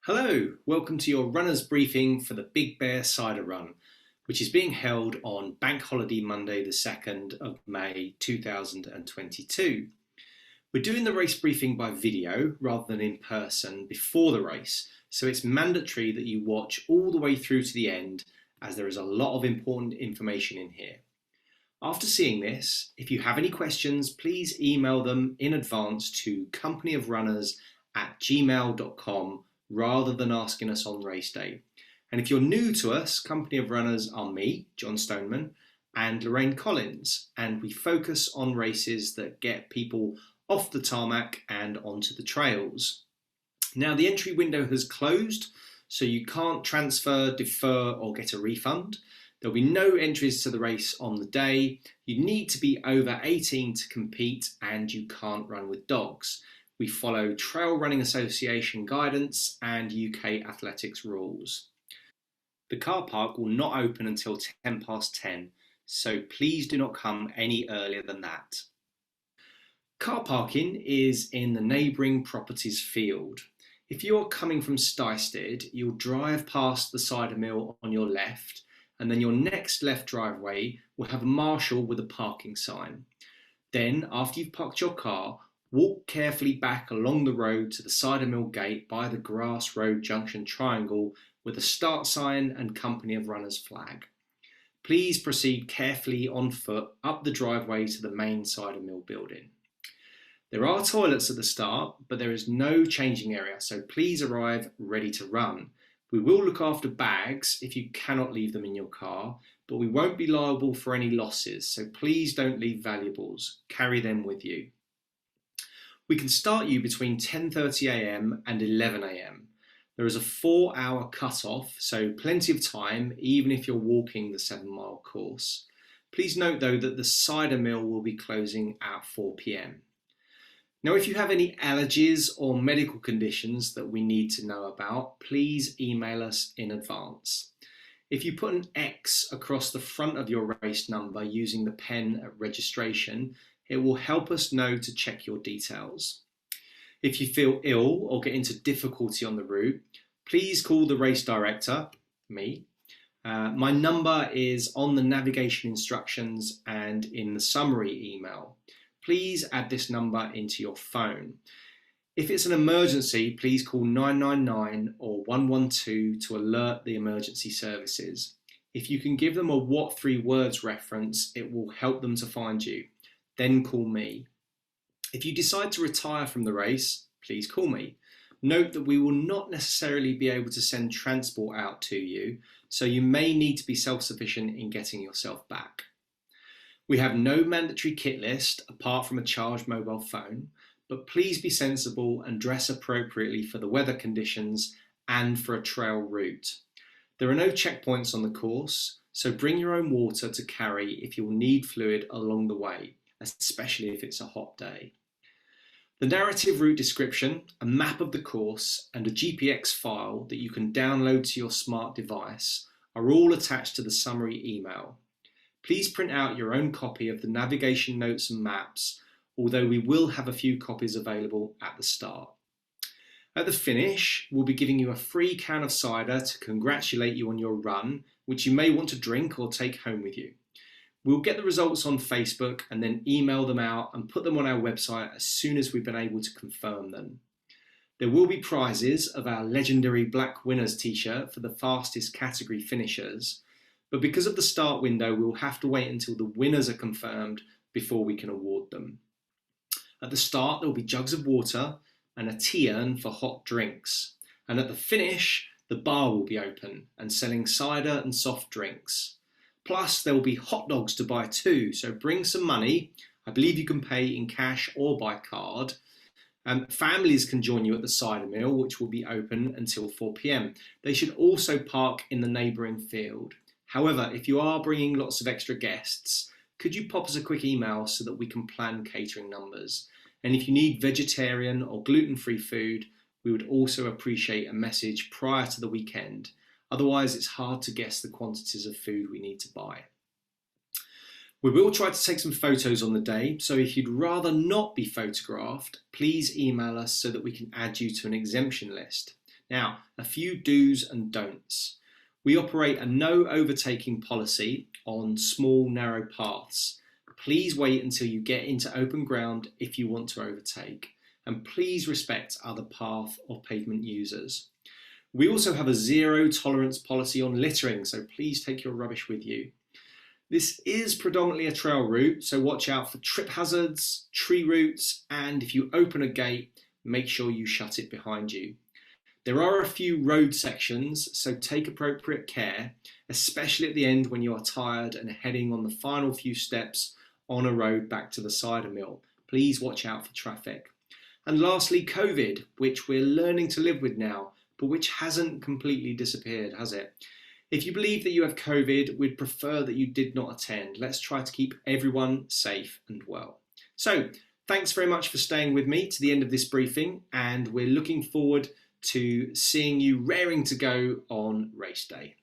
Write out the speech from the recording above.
Hello, welcome to your runner's briefing for the Big Bear Cider Run, which is being held on Bank Holiday Monday the 2nd of May 2022. We're doing the race briefing by video rather than in person before the race, so it's mandatory that you watch all the way through to the end as there is a lot of important information in here. After seeing this, if you have any questions, please email them in advance to companyofrunners@gmail.com rather than asking us on race day. And if you're new to us, Company of Runners are me, John Stoneman, and Lorraine Collins, and we focus on races that get people off the tarmac and onto the trails. Now, the entry window has closed, so you can't transfer, defer, or get a refund. There'll be no entries to the race on the day. You need to be over 18 to compete, and you can't run with dogs. We follow Trail Running Association guidance and UK athletics rules. The car park will not open until 10 past 10, so please do not come any earlier than that. Car parking is in the neighbouring properties field. If you're coming from Cider, you'll drive past the cider mill on your left, and then your next left driveway will have a marshal with a parking sign. Then, after you've parked your car, walk carefully back along the road to the cider mill gate by the grass road junction triangle with a start sign and Company of Runners flag. Please proceed carefully on foot up the driveway to the main cider mill building. There are toilets at the start, but there is no changing area, so please arrive ready to run. We will look after bags if you cannot leave them in your car, but we won't be liable for any losses, so please don't leave valuables. Carry them with you. We can start you between 10:30 a.m. and 11 a.m. There is a 4-hour cut-off, so plenty of time, even if you're walking the 7-mile course. Please note, though, that the cider mill will be closing at 4 p.m. Now, if you have any allergies or medical conditions that we need to know about, please email us in advance. If you put an X across the front of your race number using the pen at registration, it will help us know to check your details. If you feel ill or get into difficulty on the route, please call the race director, me. My number is on the navigation instructions and in the summary email. Please add this number into your phone. If it's an emergency, please call 999 or 112 to alert the emergency services. If you can give them a what 3 words reference, it will help them to find you. Then call me. If you decide to retire from the race, please call me. Note that we will not necessarily be able to send transport out to you, so you may need to be self-sufficient in getting yourself back. We have no mandatory kit list apart from a charged mobile phone, but please be sensible and dress appropriately for the weather conditions and for a trail route. There are no checkpoints on the course, so bring your own water to carry if you'll need fluid along the way, especially if it's a hot day. The narrative route description, a map of the course, and a GPX file that you can download to your smart device are all attached to the summary email. Please print out your own copy of the navigation notes and maps, although we will have a few copies available at the start. At the finish, we'll be giving you a free can of cider to congratulate you on your run, which you may want to drink or take home with you. We'll get the results on Facebook and then email them out and put them on our website as soon as we've been able to confirm them. There will be prizes of our legendary Black Winners t-shirt for the fastest category finishers, but because of the start window, we'll have to wait until the winners are confirmed before we can award them. At the start, there will be jugs of water and a tea urn for hot drinks. And at the finish, the bar will be open and selling cider and soft drinks. Plus, there will be hot dogs to buy too, so bring some money. I believe you can pay in cash or by card. Families can join you at the cider mill, which will be open until 4 p.m. They should also park in the neighbouring field. However, if you are bringing lots of extra guests, could you pop us a quick email so that we can plan catering numbers? And if you need vegetarian or gluten-free food, we would also appreciate a message prior to the weekend. Otherwise, it's hard to guess the quantities of food we need to buy. We will try to take some photos on the day, so if you'd rather not be photographed, please email us so that we can add you to an exemption list. Now, a few do's and don'ts. We operate a no overtaking policy on small, narrow paths. Please wait until you get into open ground if you want to overtake, and please respect other path or pavement users. We also have a zero tolerance policy on littering, so please take your rubbish with you. This is predominantly a trail route, so watch out for trip hazards, tree roots, and if you open a gate, make sure you shut it behind you. There are a few road sections, so take appropriate care, especially at the end when you are tired and heading on the final few steps on a road back to the cider mill. Please watch out for traffic. And lastly, COVID, which we're learning to live with now, but which hasn't completely disappeared, has it? If you believe that you have COVID, we'd prefer that you did not attend. Let's try to keep everyone safe and well. So, thanks very much for staying with me to the end of this briefing, and we're looking forward to seeing you raring to go on race day.